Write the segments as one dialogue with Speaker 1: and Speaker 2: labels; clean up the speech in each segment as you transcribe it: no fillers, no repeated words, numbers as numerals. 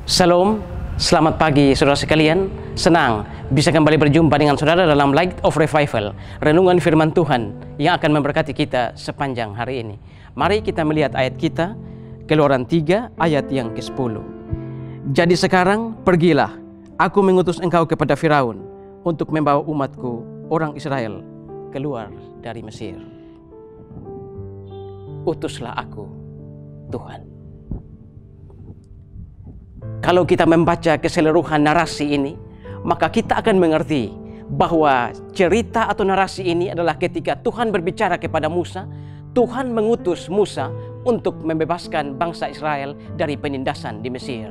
Speaker 1: Shalom, selamat pagi saudara sekalian. Senang bisa kembali berjumpa dengan saudara dalam Light of Revival, renungan firman Tuhan yang akan memberkati kita sepanjang hari ini. Mari kita melihat ayat kita, Keluaran 3 ayat yang ke-10. Jadi sekarang pergilah, aku mengutus engkau kepada Firaun untuk membawa umatku orang Israel keluar dari Mesir. Utuslah aku, Tuhan. Kalau kita membaca keseluruhan narasi ini, maka kita akan mengerti bahwa cerita atau narasi ini adalah ketika Tuhan berbicara kepada Musa. Tuhan mengutus Musa untuk membebaskan bangsa Israel dari penindasan di Mesir.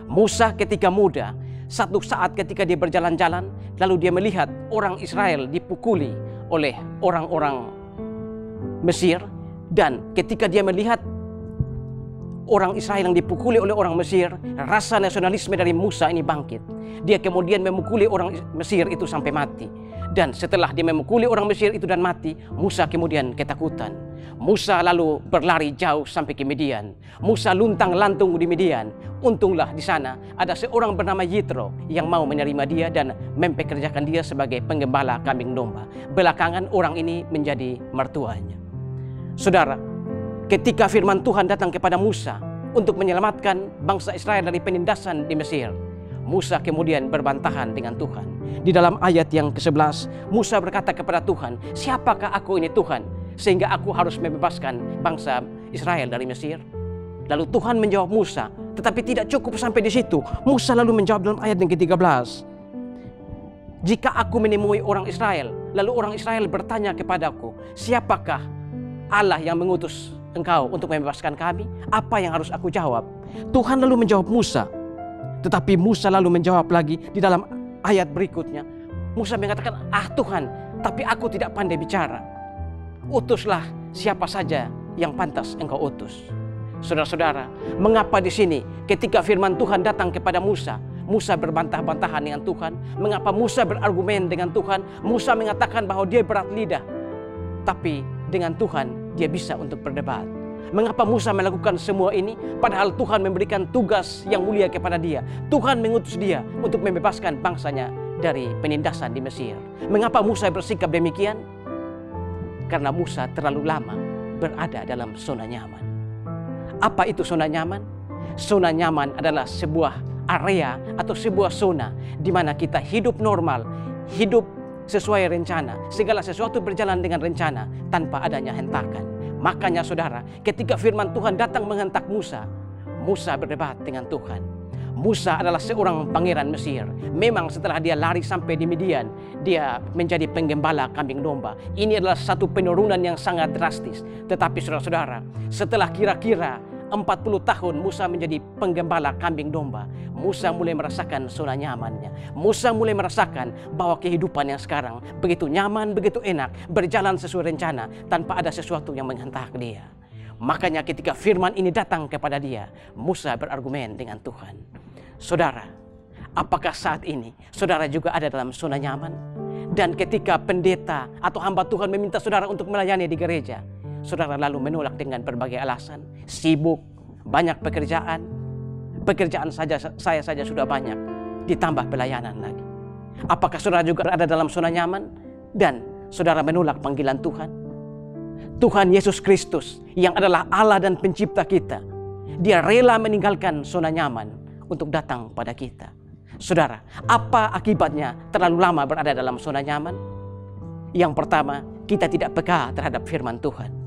Speaker 1: Musa ketika muda, satu saat ketika dia berjalan-jalan, lalu dia melihat orang Israel dipukuli oleh orang-orang Mesir. Dan ketika dia melihat orang Israel yang dipukuli oleh orang Mesir, rasa nasionalisme dari Musa ini bangkit. Dia kemudian memukuli orang Mesir itu sampai mati. Dan setelah dia memukuli orang Mesir itu dan mati, Musa kemudian ketakutan. Musa lalu berlari jauh sampai ke Midian. Musa luntang-lantung di Midian. Untunglah di sana ada seorang bernama Yitro yang mau menerima dia dan mempekerjakan dia sebagai penggembala kambing domba. Belakangan orang ini menjadi mertuanya. Saudara, ketika firman Tuhan datang kepada Musa untuk menyelamatkan bangsa Israel dari penindasan di Mesir, Musa kemudian berbantahan dengan Tuhan. Di dalam ayat yang ke-11, Musa berkata kepada Tuhan, "Siapakah aku ini Tuhan, sehingga aku harus membebaskan bangsa Israel dari Mesir?" Lalu Tuhan menjawab Musa, tetapi tidak cukup sampai di situ. Musa lalu menjawab dalam ayat yang ke-13, "Jika aku menemui orang Israel, lalu orang Israel bertanya kepadaku, siapakah Allah yang mengutus engkau untuk membebaskan kami? Apa yang harus aku jawab?" Tuhan lalu menjawab Musa. Tetapi Musa lalu menjawab lagi di dalam ayat berikutnya. Musa mengatakan, Tuhan, tapi aku tidak pandai bicara. Utuslah siapa saja yang pantas engkau utus." Saudara-saudara, mengapa di sini ketika firman Tuhan datang kepada Musa, Musa berbantah-bantahan dengan Tuhan? Mengapa Musa berargumen dengan Tuhan? Musa mengatakan bahwa dia berat lidah. Tapi dengan Tuhan dia bisa untuk berdebat. Mengapa Musa melakukan semua ini padahal Tuhan memberikan tugas yang mulia kepada dia? Tuhan mengutus dia untuk membebaskan bangsanya dari penindasan di Mesir. Mengapa Musa bersikap demikian? Karena Musa terlalu lama berada dalam zona nyaman. Apa itu zona nyaman? Zona nyaman adalah sebuah area atau sebuah zona di mana kita hidup normal, hidup sesuai rencana, segala sesuatu berjalan dengan rencana tanpa adanya hentakan. Makanya saudara, ketika firman Tuhan datang menghentak Musa, Musa berdebat dengan Tuhan. Musa adalah seorang pangeran Mesir. Memang setelah dia lari sampai di Midian, dia menjadi penggembala kambing domba. Ini adalah satu penurunan yang sangat drastis. Tetapi saudara-saudara, setelah kira-kira 40 tahun Musa menjadi penggembala kambing domba, Musa mulai merasakan zona nyamannya. Musa mulai merasakan bahwa kehidupan yang sekarang begitu nyaman, begitu enak, berjalan sesuai rencana tanpa ada sesuatu yang menghentak dia. Makanya ketika firman ini datang kepada dia, Musa berargumen dengan Tuhan. Saudara, apakah saat ini saudara juga ada dalam zona nyaman? Dan ketika pendeta atau hamba Tuhan meminta saudara untuk melayani di gereja, saudara lalu menolak dengan berbagai alasan. Sibuk, banyak pekerjaan saja, saya saja sudah banyak, ditambah pelayanan lagi. Apakah saudara juga berada dalam zona nyaman dan saudara menolak panggilan Tuhan? Tuhan Yesus Kristus yang adalah Allah dan pencipta kita, dia rela meninggalkan zona nyaman untuk datang pada kita. Saudara, apa akibatnya terlalu lama berada dalam zona nyaman? Yang pertama, kita tidak peka terhadap firman Tuhan.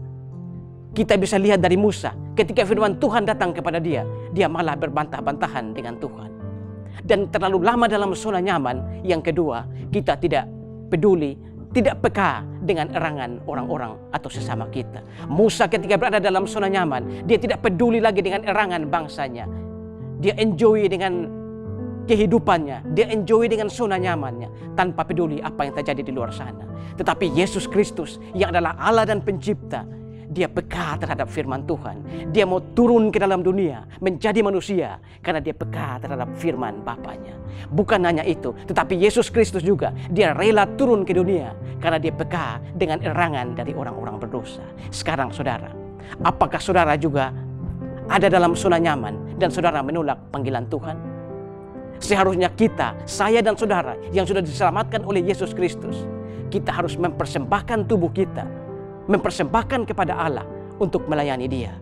Speaker 1: Kita bisa lihat dari Musa, ketika firman Tuhan datang kepada dia, dia malah berbantah-bantahan dengan Tuhan. Dan terlalu lama dalam zona nyaman. Yang kedua, kita tidak peduli, tidak peka dengan erangan orang-orang atau sesama kita. Musa ketika berada dalam zona nyaman, dia tidak peduli lagi dengan erangan bangsanya. Dia enjoy dengan kehidupannya, dia enjoy dengan zona nyamannya, tanpa peduli apa yang terjadi di luar sana. Tetapi Yesus Kristus yang adalah Allah dan pencipta, dia peka terhadap firman Tuhan. Dia mau turun ke dalam dunia menjadi manusia karena dia peka terhadap firman Bapaknya. Bukan hanya itu, tetapi Yesus Kristus juga dia rela turun ke dunia karena dia peka dengan erangan dari orang-orang berdosa. Sekarang saudara, apakah saudara juga ada dalam zona nyaman dan saudara menolak panggilan Tuhan? Seharusnya kita, saya dan saudara yang sudah diselamatkan oleh Yesus Kristus, kita harus mempersembahkan tubuh kita, mempersembahkan kepada Allah untuk melayani Dia.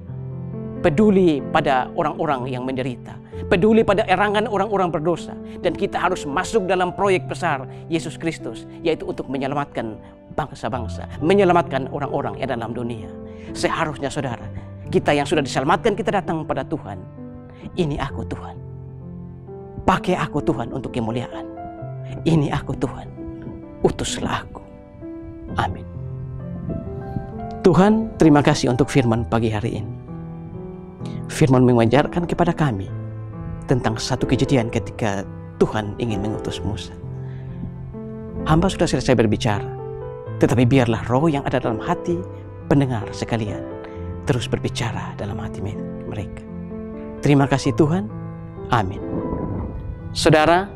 Speaker 1: Peduli pada orang-orang yang menderita, peduli pada erangan orang-orang berdosa, dan kita harus masuk dalam proyek besar Yesus Kristus, yaitu untuk menyelamatkan bangsa-bangsa, menyelamatkan orang-orang yang dalam dunia. Seharusnya saudara, kita yang sudah diselamatkan, kita datang pada Tuhan. Ini aku Tuhan, pakai aku Tuhan untuk kemuliaan. Ini aku Tuhan, utuslah aku. Amin. Tuhan, terima kasih untuk firman pagi hari ini. Firman mengajarkan kepada kami tentang satu kejadian ketika Tuhan ingin mengutus Musa. Hamba sudah selesai berbicara, tetapi biarlah roh yang ada dalam hati pendengar sekalian terus berbicara dalam hati mereka. Terima kasih Tuhan. Amin. Saudara,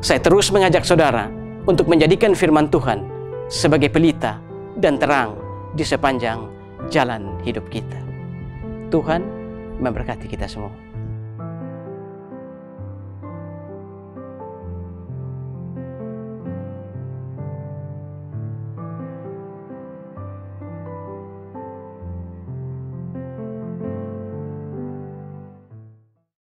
Speaker 1: saya terus mengajak saudara untuk menjadikan firman Tuhan sebagai pelita dan terang di sepanjang jalan hidup kita. Tuhan memberkati kita semua.